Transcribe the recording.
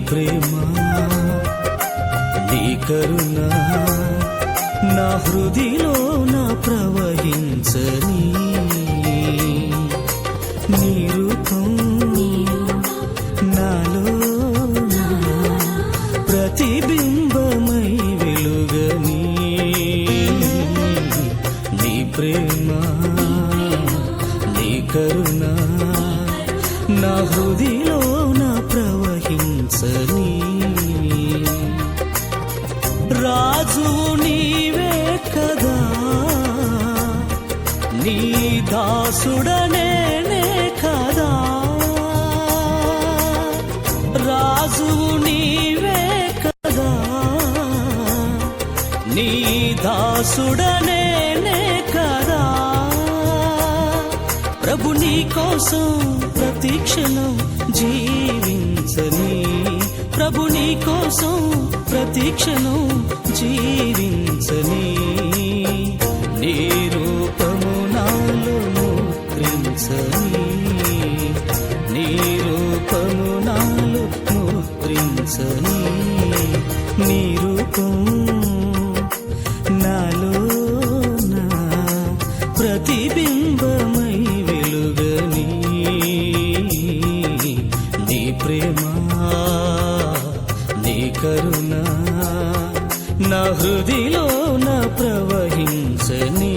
ప్రేమ నీ కరుణ నా హృదిలోన ప్రవహించని నీ రూపం నాలో ప్రతిబింబమై వెలుగని నీ ప్రేమ నీ కరుణ నా హృదిలోన ప్రవహించని రాజువు నీవే కదా నీ దాసుడనే కదా రాజువు నీవే కదా నీ దాసుడనే కదా ప్రభు నీ కోసం ప్రతిక్షణం జీవించని ప్రభు నీ కోసం ప్రతిక్షణం జీవించని నీ రూపము నాలో ముద్రించని నీ రూపము నాలో ముద్రించని నీ రూపం నాలో నా ప్రతిబింబమై వెలుగని నీ ప్రేమ నీ కరుణ నా హృదిలోన ప్రవహించని